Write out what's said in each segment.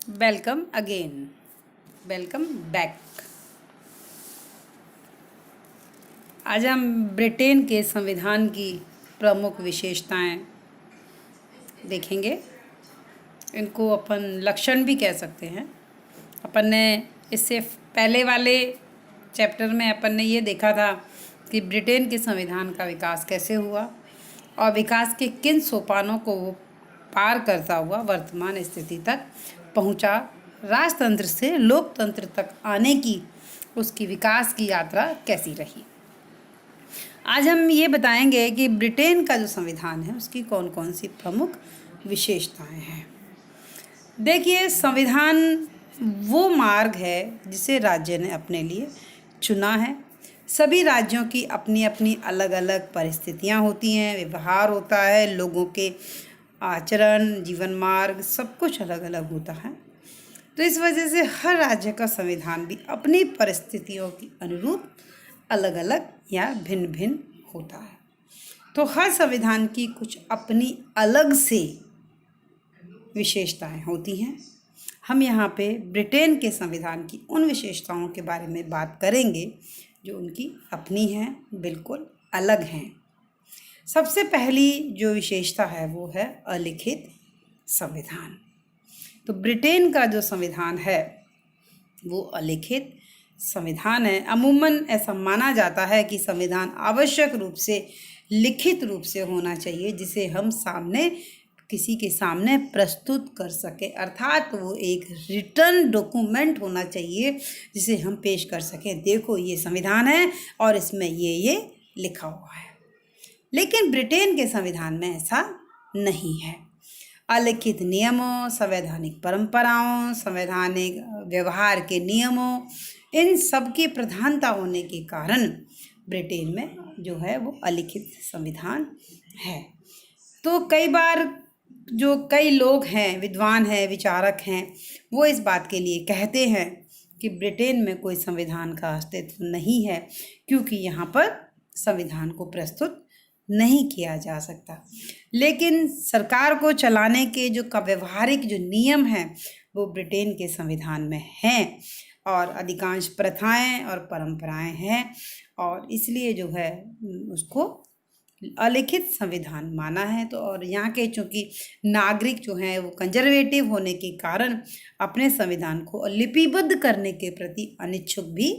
Welcome again. Welcome back. आज हम Britain के संविधान की प्रमुख विशेषताएं देखेंगे। इनको अपन लक्षण भी कह सकते हैं। अपन ने इससे पहले वाले चैप्टर में अपन ने ये देखा था कि ब्रिटेन के संविधान का विकास कैसे हुआ और विकास के किन सोपानों को वो पार करता हुआ वर्तमान स्थिति तक पहुंचा, राजतंत्र से लोकतंत्र तक आने की उसकी विकास की यात्रा कैसी रही। आज हम ये बताएंगे कि ब्रिटेन का जो संविधान है उसकी कौन कौन सी प्रमुख विशेषताएं हैं। देखिए, संविधान वो मार्ग है जिसे राज्य ने अपने लिए चुना है। सभी राज्यों की अपनी अपनी अलग अलग परिस्थितियां होती हैं, व्यवहार होता है, लोगों के आचरण, जीवन मार्ग, सब कुछ अलग अलग होता है। तो इस वजह से हर राज्य का संविधान भी अपनी परिस्थितियों के अनुरूप अलग अलग या भिन्न भिन्न होता है। तो हर संविधान की कुछ अपनी अलग से विशेषताएं होती हैं। हम यहाँ पे ब्रिटेन के संविधान की उन विशेषताओं के बारे में बात करेंगे जो उनकी अपनी हैं, बिल्कुल अलग हैं। सबसे पहली जो विशेषता है वो है अलिखित संविधान। तो ब्रिटेन का जो संविधान है वो अलिखित संविधान है। अमूमन ऐसा माना जाता है कि संविधान आवश्यक रूप से लिखित रूप से होना चाहिए, जिसे हम किसी के सामने प्रस्तुत कर सके, अर्थात वो एक रिटन डॉक्यूमेंट होना चाहिए जिसे हम पेश कर सकें। देखो, ये संविधान है और इसमें ये लिखा हुआ है। लेकिन ब्रिटेन के संविधान में ऐसा नहीं है। अलिखित नियमों, संवैधानिक परंपराओं, संवैधानिक व्यवहार के नियमों, इन सब की प्रधानता होने के कारण ब्रिटेन में जो है वो अलिखित संविधान है। तो कई बार जो कई लोग हैं, विद्वान हैं, विचारक हैं, वो इस बात के लिए कहते हैं कि ब्रिटेन में कोई संविधान का अस्तित्व नहीं है, क्योंकि यहाँ पर संविधान को प्रस्तुत नहीं किया जा सकता। लेकिन सरकार को चलाने के जो व्यवहारिक जो नियम हैं वो ब्रिटेन के संविधान में हैं, और अधिकांश प्रथाएं और परंपराएं हैं, और इसलिए जो है उसको अलिखित संविधान माना है। तो और यहाँ के चूँकि नागरिक जो हैं वो कंजर्वेटिव होने के कारण अपने संविधान को लिपिबद्ध करने के प्रति अनिच्छुक भी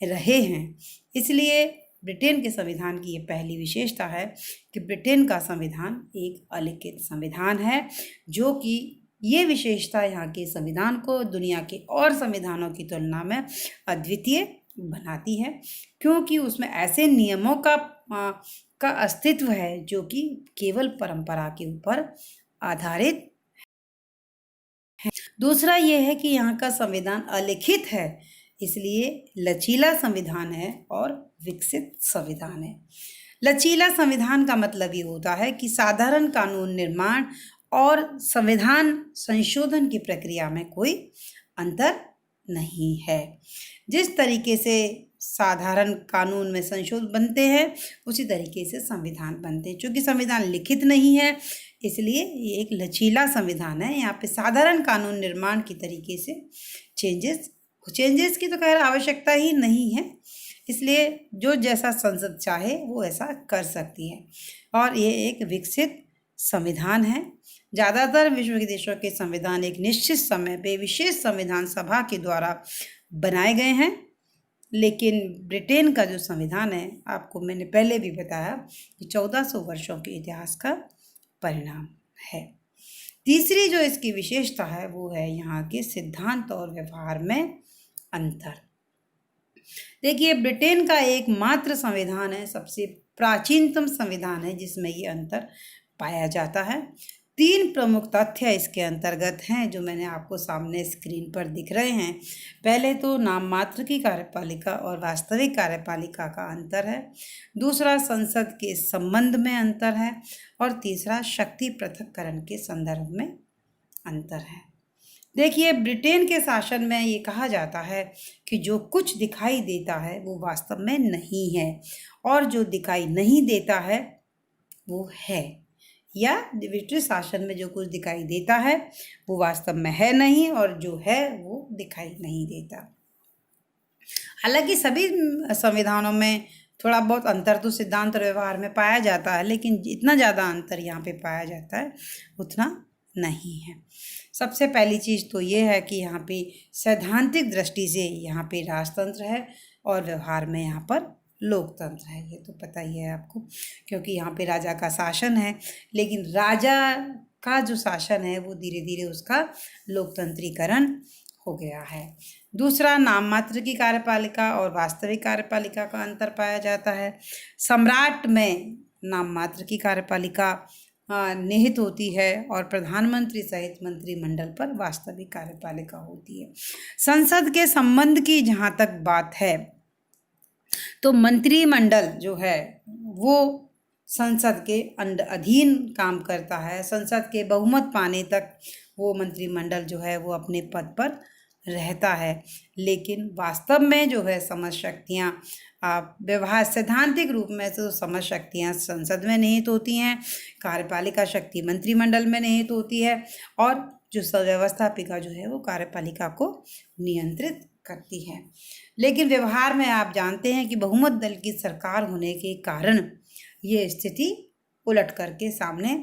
रहे हैं। इसलिए ब्रिटेन के संविधान की ये पहली विशेषता है कि ब्रिटेन का संविधान एक अलिखित संविधान है, जो कि ये विशेषता यहाँ के संविधान को दुनिया के और संविधानों की तुलना में अद्वितीय बनाती है, क्योंकि उसमें ऐसे नियमों का अस्तित्व है जो कि केवल परंपरा के ऊपर आधारित है। दूसरा ये है कि यहाँ का संविधान अलिखित है, इसलिए लचीला संविधान है और विकसित संविधान है। लचीला संविधान का मतलब ये होता है कि साधारण कानून निर्माण और संविधान संशोधन की प्रक्रिया में कोई अंतर नहीं है। जिस तरीके से साधारण कानून में संशोधन बनते हैं उसी तरीके से संविधान बनते हैं। चूँकि संविधान लिखित नहीं है, इसलिए ये एक लचीला संविधान है। यहाँ पे साधारण कानून निर्माण की तरीके से चेंजेस की तो खैर आवश्यकता ही नहीं है, इसलिए जो जैसा संसद चाहे वो ऐसा कर सकती है। और ये एक विकसित संविधान है। ज़्यादातर विश्व के देशों के संविधान एक निश्चित समय पे विशेष संविधान सभा के द्वारा बनाए गए हैं, लेकिन ब्रिटेन का जो संविधान है, आपको मैंने पहले भी बताया कि 1400 वर्षों के इतिहास का परिणाम है। तीसरी जो इसकी विशेषता है वो है यहाँ के सिद्धांत और व्यवहार में अंतर। देखिए, ब्रिटेन का एकमात्र संविधान है, सबसे प्राचीनतम संविधान है जिसमें ये अंतर पाया जाता है। 3 प्रमुख तथ्य इसके अंतर्गत हैं जो मैंने आपको सामने स्क्रीन पर दिख रहे हैं। पहले तो नाम मात्र की कार्यपालिका और वास्तविक कार्यपालिका का अंतर है। दूसरा, संसद के संबंध में अंतर है। और तीसरा, शक्ति पृथक्करण के संदर्भ में अंतर है। देखिए, ब्रिटेन के शासन में ये कहा जाता है कि जो कुछ दिखाई देता है वो वास्तव में नहीं है, और जो दिखाई नहीं देता है वो है। या ब्रिटिश शासन में जो कुछ दिखाई देता है वो वास्तव में है नहीं, और जो है वो दिखाई नहीं देता। हालांकि सभी संविधानों में थोड़ा बहुत अंतर तो सिद्धांत और व्यवहार में पाया जाता है, लेकिन इतना ज़्यादा अंतर यहाँ पे पाया जाता है उतना नहीं है। सबसे पहली चीज़ तो ये है कि यहाँ पे सैद्धांतिक दृष्टि से यहाँ पे राजतंत्र है और व्यवहार में यहाँ पर लोकतंत्र है। ये तो पता ही है आपको, क्योंकि यहाँ पे राजा का शासन है, लेकिन राजा का जो शासन है वो धीरे धीरे उसका लोकतंत्रीकरण हो गया है। दूसरा, नाम मात्र की कार्यपालिका और वास्तविक कार्यपालिका का अंतर पाया जाता है। सम्राट में नाम मात्र की कार्यपालिका निहित होती है और प्रधानमंत्री सहित मंत्रिमंडल पर वास्तविक कार्यपालिका होती है। संसद के संबंध की जहाँ तक बात है तो मंत्रिमंडल जो है वो संसद के अधीन काम करता है। संसद के बहुमत पाने तक वो मंत्रिमंडल जो है वो अपने पद पर रहता है, लेकिन वास्तव में जो है समझ शक्तियाँ व्यवहार सैद्धांतिक रूप में तो समझ शक्तियाँ संसद में निहित होती हैं, कार्यपालिका शक्ति मंत्रिमंडल में निहित होती है, और जो व्यवस्थापिका जो है वो कार्यपालिका को नियंत्रित करती है। लेकिन व्यवहार में आप जानते हैं कि बहुमत दल की सरकार होने के कारण ये स्थिति उलट करके सामने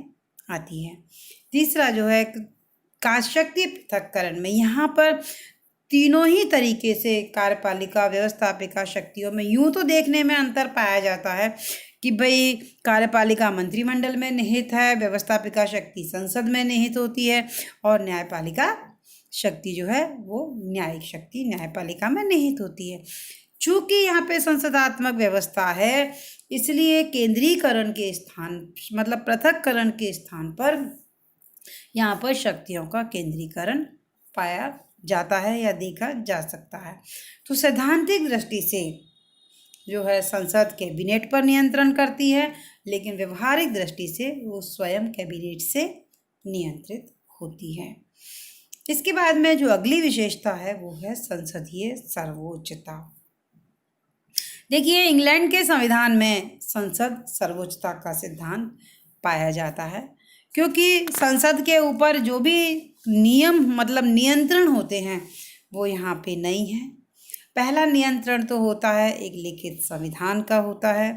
आती है। तीसरा जो है शक्ति पृथक्करण में, यहाँ पर तीनों ही तरीके से कार्यपालिका व्यवस्थापिका शक्तियों में यूं तो देखने में अंतर पाया जाता है कि भाई कार्यपालिका मंत्रिमंडल में निहित है, व्यवस्थापिका शक्ति संसद में निहित होती है, और न्यायपालिका शक्ति जो है वो न्यायिक शक्ति न्यायपालिका में निहित होती है। चूँकि यहाँ पे संसदात्मक व्यवस्था है, इसलिए केंद्रीकरण के स्थान मतलब पृथक्करण के स्थान पर यहाँ पर शक्तियों का केंद्रीकरण पाया जाता है या देखा जा सकता है। तो सैद्धांतिक दृष्टि से जो है संसद कैबिनेट पर नियंत्रण करती है, लेकिन व्यवहारिक दृष्टि से वो स्वयं कैबिनेट से नियंत्रित होती है। इसके बाद में जो अगली विशेषता है वो है संसदीय सर्वोच्चता। देखिए, इंग्लैंड के संविधान में संसद सर्वोच्चता का सिद्धांत पाया जाता है, क्योंकि संसद के ऊपर जो भी नियम मतलब नियंत्रण होते हैं वो यहाँ पे नहीं है। पहला नियंत्रण तो होता है एक लिखित संविधान का होता है,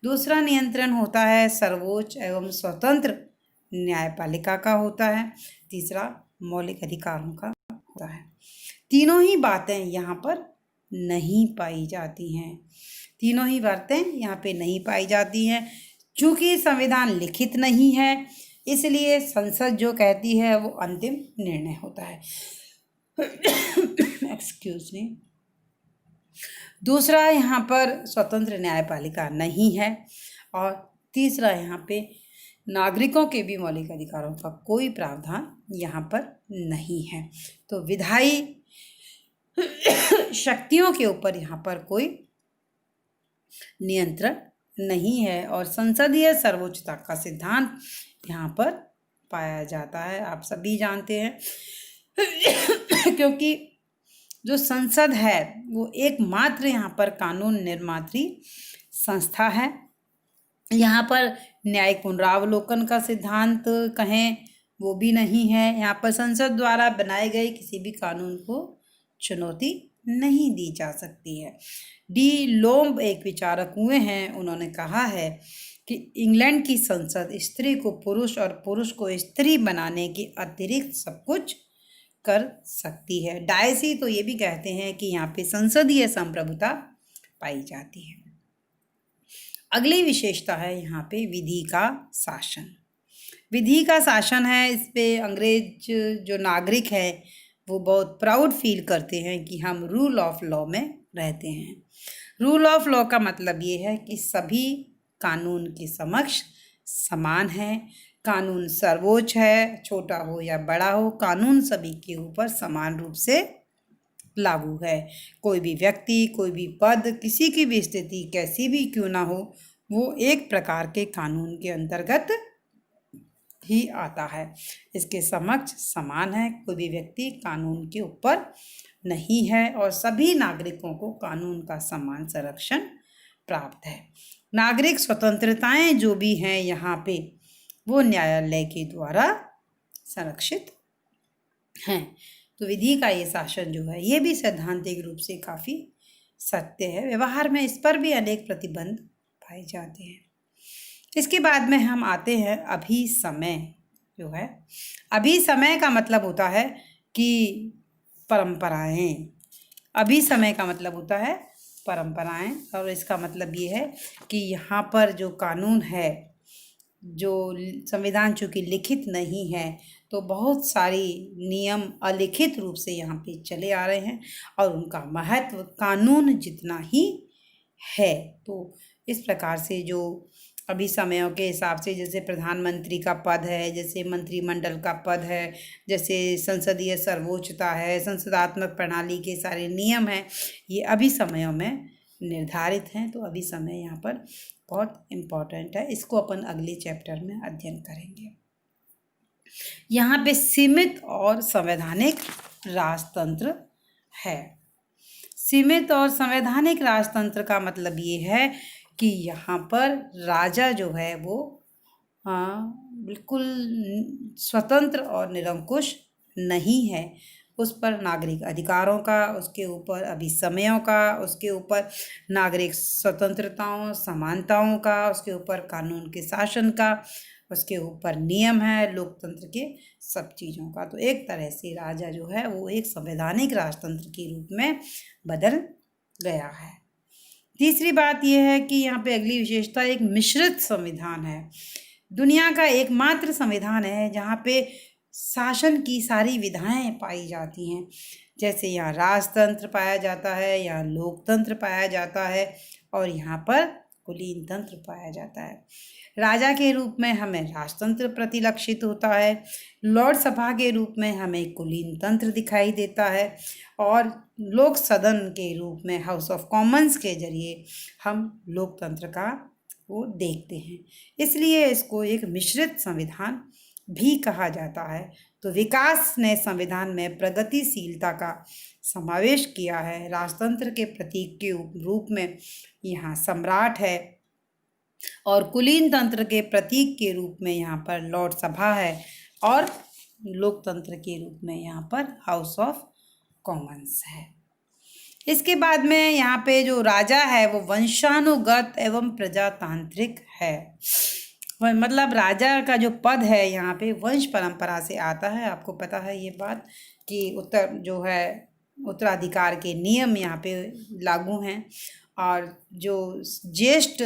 दूसरा नियंत्रण होता है सर्वोच्च एवं स्वतंत्र न्यायपालिका का होता है, तीसरा मौलिक अधिकारों का होता है। तीनों ही बातें यहाँ पर नहीं पाई जाती हैं, तीनों ही बातें यहाँ पे नहीं पाई जाती हैं। चूँकि संविधान लिखित नहीं है, इसलिए संसद जो कहती है वो अंतिम निर्णय होता है। Excuse me. दूसरा, यहाँ पर स्वतंत्र न्यायपालिका नहीं है, और तीसरा यहाँ पे नागरिकों के भी मौलिक अधिकारों का कोई प्रावधान यहाँ पर नहीं है। तो विधायी शक्तियों के ऊपर यहाँ पर कोई नियंत्रण नहीं है, और संसदीय सर्वोच्चता का सिद्धांत यहाँ पर पाया जाता है। आप सभी जानते हैं क्योंकि जो संसद है वो एकमात्र यहाँ पर कानून निर्मात्री संस्था है। यहाँ पर न्यायिक पुनरावलोकन का सिद्धांत कहें वो भी नहीं है। यहाँ पर संसद द्वारा बनाए गए किसी भी कानून को चुनौती नहीं दी जा सकती है। डी लोम्ब एक विचारक हुए हैं, उन्होंने कहा है कि इंग्लैंड की संसद स्त्री को पुरुष और पुरुष को स्त्री बनाने के अतिरिक्त सब कुछ कर सकती है। डायसी तो ये भी कहते हैं कि यहाँ पे संसदीय संप्रभुता पाई जाती है। अगली विशेषता है यहाँ पे विधि का शासन। विधि का शासन है, इस पे अंग्रेज जो नागरिक है वो बहुत प्राउड फील करते हैं कि हम रूल ऑफ लॉ में रहते हैं। रूल ऑफ लॉ का मतलब ये है कि सभी कानून के समक्ष समान है, कानून सर्वोच्च है, छोटा हो या बड़ा हो, कानून सभी के ऊपर समान रूप से लागू है। कोई भी व्यक्ति, कोई भी पद, किसी की भी स्थिति कैसी भी क्यों ना हो, वो एक प्रकार के कानून के अंतर्गत ही आता है। इसके समक्ष समान है, कोई भी व्यक्ति कानून के ऊपर नहीं है, और सभी नागरिकों को कानून का समान संरक्षण प्राप्त है। नागरिक स्वतंत्रताएं जो भी हैं यहाँ पे वो न्यायालय के द्वारा संरक्षित हैं। तो विधि का ये शासन जो है ये भी सैद्धांतिक रूप से काफ़ी सत्य है। व्यवहार में इस पर भी अनेक प्रतिबंध पाए जाते हैं। इसके बाद में हम आते हैं अभिसमय जो है। अभिसमय का मतलब होता है कि परंपराएं। अभिसमय का मतलब होता है परंपराएं, और इसका मतलब ये है कि यहाँ पर जो कानून है, जो संविधान चूँकि लिखित नहीं है तो बहुत सारी नियम अलिखित रूप से यहाँ पे चले आ रहे हैं और उनका महत्व कानून जितना ही है। तो इस प्रकार से जो अभी समयों के हिसाब से, जैसे प्रधानमंत्री का पद है, जैसे मंत्रिमंडल का पद है, जैसे संसदीय सर्वोच्चता है, संसदात्मक प्रणाली के सारे नियम हैं, ये अभी समयों में निर्धारित हैं। तो अभी समय यहाँ पर बहुत इम्पोर्टेंट है। इसको अपन अगले चैप्टर में अध्ययन करेंगे। यहाँ पे सीमित और संवैधानिक राजतंत्र है। सीमित और संवैधानिक राजतंत्र का मतलब ये है कि यहाँ पर राजा जो है वो बिल्कुल स्वतंत्र और निरंकुश नहीं है। उस पर नागरिक अधिकारों का, उसके ऊपर अभिसमयों का, उसके ऊपर नागरिक स्वतंत्रताओं समानताओं का, उसके ऊपर कानून के शासन का, उसके ऊपर नियम है लोकतंत्र के सब चीज़ों का। तो एक तरह से राजा जो है वो एक संवैधानिक राजतंत्र के रूप में बदल गया है। तीसरी बात यह है कि यहाँ पे अगली विशेषता एक मिश्रित संविधान है। दुनिया का एकमात्र संविधान है जहाँ पे शासन की सारी विधाएं पाई जाती हैं। जैसे यहाँ राजतंत्र पाया जाता है, यहाँ लोकतंत्र पाया जाता है और यहाँ पर कुलीन तंत्र पाया जाता है। राजा के रूप में हमें राजतंत्र प्रतिलक्षित होता है, लॉर्ड सभा के रूप में हमें कुलीन तंत्र दिखाई देता है और लोक सदन के रूप में हाउस ऑफ कॉमन्स के जरिए हम लोकतंत्र का वो देखते हैं। इसलिए इसको एक मिश्रित संविधान भी कहा जाता है। तो विकास ने संविधान में प्रगतिशीलता का समावेश किया है। राजतंत्र के प्रतीक के रूप में यहाँ सम्राट है और कुलीन तंत्र के प्रतीक के रूप में यहाँ पर लॉर्ड सभा है और लोकतंत्र के रूप में यहाँ पर हाउस ऑफ कॉमन्स है। इसके बाद में यहाँ पे जो राजा है वो वंशानुगत एवं प्रजातांत्रिक है। मतलब राजा का जो पद है यहाँ पे वंश परंपरा से आता है। आपको पता है ये बात कि उत्तराधिकार के नियम यहाँ पे लागू हैं और जो ज्येष्ठ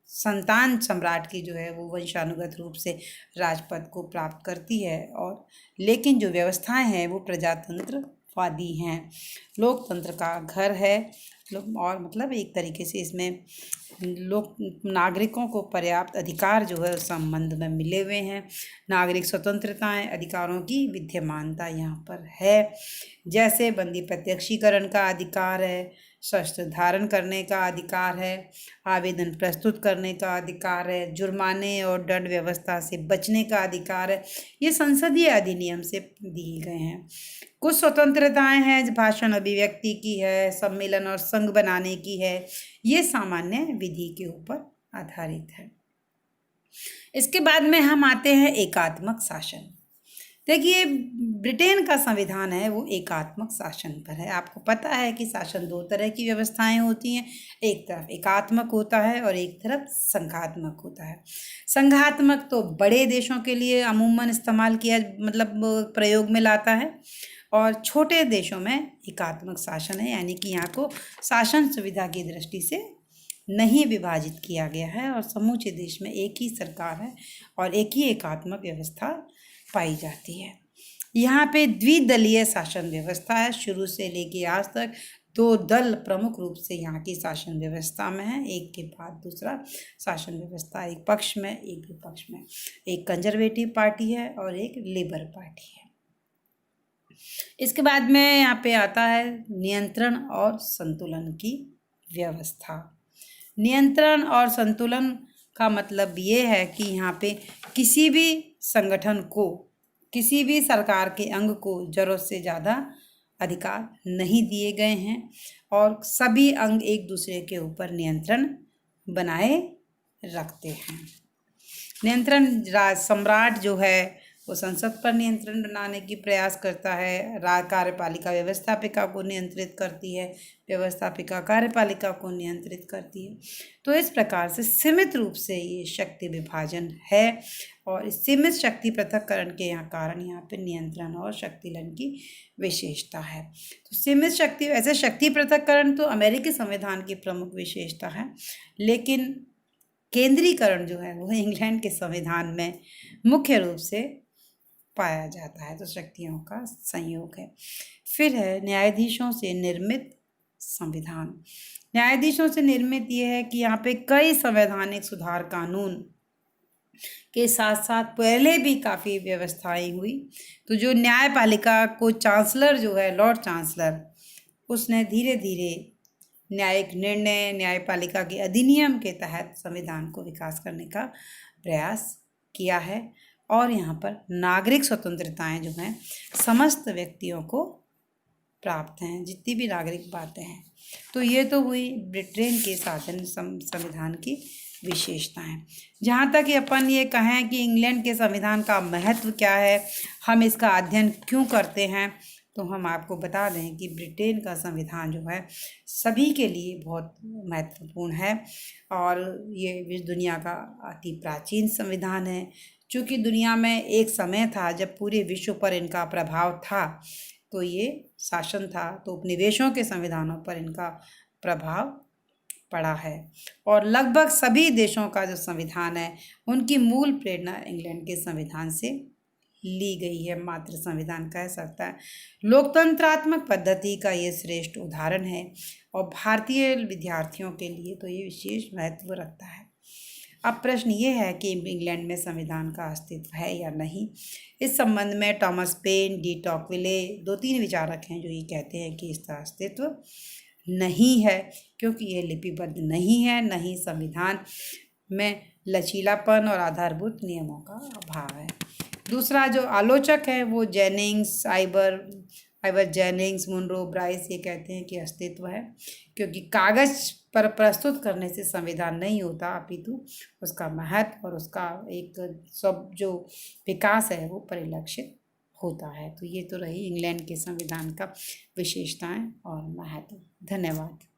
संतान सम्राट की जो है वो वंशानुगत रूप से राजपद को प्राप्त करती है, और लेकिन जो व्यवस्थाएं हैं वो प्रजातंत्रवादी हैं, लोकतंत्र का घर है। और मतलब एक तरीके से इसमें लोक नागरिकों को पर्याप्त अधिकार जो है उस संबंध में मिले हुए हैं। नागरिक स्वतंत्रताएं, अधिकारों की विद्यमानता यहाँ पर है। जैसे बंदी प्रत्यक्षीकरण का अधिकार है, शस्त्र धारण करने का अधिकार है, आवेदन प्रस्तुत करने का अधिकार है, जुर्माने और दंड व्यवस्था से बचने का अधिकार है। ये संसदीय अधिनियम से दिए गए हैं। कुछ स्वतंत्रताएं हैं, भाषण अभिव्यक्ति की है, सम्मेलन और संघ बनाने की है। ये सामान्य विधि के ऊपर आधारित है। इसके बाद में हम आते हैं एकात्मक शासन। देखिए, ब्रिटेन का संविधान है वो एकात्मक शासन पर है। आपको पता है कि शासन दो तरह की व्यवस्थाएं होती हैं, एक तरफ एकात्मक होता है और एक तरफ संघात्मक होता है। संघात्मक तो बड़े देशों के लिए अमूमन इस्तेमाल किया, मतलब प्रयोग में लाता है, और छोटे देशों में एकात्मक शासन है, यानी कि यहाँ को शासन सुविधा की दृष्टि से नहीं विभाजित किया गया है और समूचे देश में एक ही सरकार है और एक ही एकात्मक व्यवस्था पाई जाती है। यहाँ पे द्विदलीय शासन व्यवस्था है। शुरू से लेके आज तक दो दल प्रमुख रूप से यहाँ की शासन व्यवस्था में है, एक के बाद दूसरा शासन व्यवस्था, एक पक्ष में एक विपक्ष में। एक कंजर्वेटिव पार्टी है और एक लेबर पार्टी है। इसके बाद में यहाँ पे आता है नियंत्रण और संतुलन की व्यवस्था। नियंत्रण और संतुलन का मतलब ये है कि यहाँ पे किसी भी संगठन को, किसी भी सरकार के अंग को ज़रूरत से ज़्यादा अधिकार नहीं दिए गए हैं और सभी अंग एक दूसरे के ऊपर नियंत्रण बनाए रखते हैं। नियंत्रण सम्राट जो है वो संसद पर नियंत्रण बनाने की प्रयास करता है। कार्यपालिका व्यवस्थापिका को नियंत्रित करती है, व्यवस्थापिका कार्यपालिका को नियंत्रित करती है। तो इस प्रकार से सीमित रूप से ये शक्ति विभाजन है और इस सीमित शक्ति पृथक्करण के कारण यहाँ पे नियंत्रण और शक्तिलन की विशेषता है। तो सीमित शक्ति, ऐसे शक्ति पृथक्करण तो अमेरिकी संविधान की प्रमुख विशेषता है, लेकिन केंद्रीकरण जो है वो इंग्लैंड के संविधान में मुख्य रूप से पाया जाता है। तो शक्तियों का संयोग है। फिर है न्यायाधीशों से निर्मित संविधान। न्यायाधीशों से निर्मित ये है कि यहाँ पे कई संवैधानिक सुधार कानून के साथ साथ पहले भी काफ़ी व्यवस्थाएं हुई। तो जो न्यायपालिका को चांसलर जो है, लॉर्ड चांसलर, उसने धीरे धीरे न्यायिक निर्णय, न्यायपालिका के अधिनियम के तहत संविधान को विकास करने का प्रयास किया है। और यहाँ पर नागरिक स्वतंत्रताएं जो हैं समस्त व्यक्तियों को प्राप्त हैं, जितनी भी नागरिक बातें हैं। तो ये तो हुई ब्रिटेन के शासन संविधान की विशेषताएं। जहाँ तक कि अपन ये कहें कि इंग्लैंड के संविधान का महत्व क्या है, हम इसका अध्ययन क्यों करते हैं, तो हम आपको बता दें कि ब्रिटेन का संविधान जो है सभी के लिए बहुत महत्वपूर्ण है और ये दुनिया का अति प्राचीन संविधान है। चूँकि दुनिया में एक समय था जब पूरे विश्व पर इनका प्रभाव था, तो ये शासन था, तो उपनिवेशों के संविधानों पर इनका प्रभाव पड़ा है। और लगभग सभी देशों का जो संविधान है उनकी मूल प्रेरणा इंग्लैंड के संविधान से ली गई है, मातृ संविधान कह सकता है। लोकतंत्रात्मक पद्धति का ये श्रेष्ठ उदाहरण है और भारतीय विद्यार्थियों के लिए तो ये विशेष महत्व रखता है। अब प्रश्न ये है कि इंग्लैंड में संविधान का अस्तित्व है या नहीं। इस संबंध में टॉमस पेन, डी टॉकविले, 2-3 विचारक हैं जो ये कहते हैं कि इसका अस्तित्व नहीं है, क्योंकि ये लिपिबद्ध नहीं है, नहीं संविधान में लचीलापन और आधारभूत नियमों का अभाव है। दूसरा जो आलोचक है वो Jennings, Ivor Jennings, Munro, Bryce, ये कहते हैं कि अस्तित्व है, क्योंकि कागज पर प्रस्तुत करने से संविधान नहीं होता, अपितु उसका महत्व और उसका एक सब जो विकास है वो परिलक्षित होता है। तो ये तो रही इंग्लैंड के संविधान का विशेषताएं और महत्व। धन्यवाद।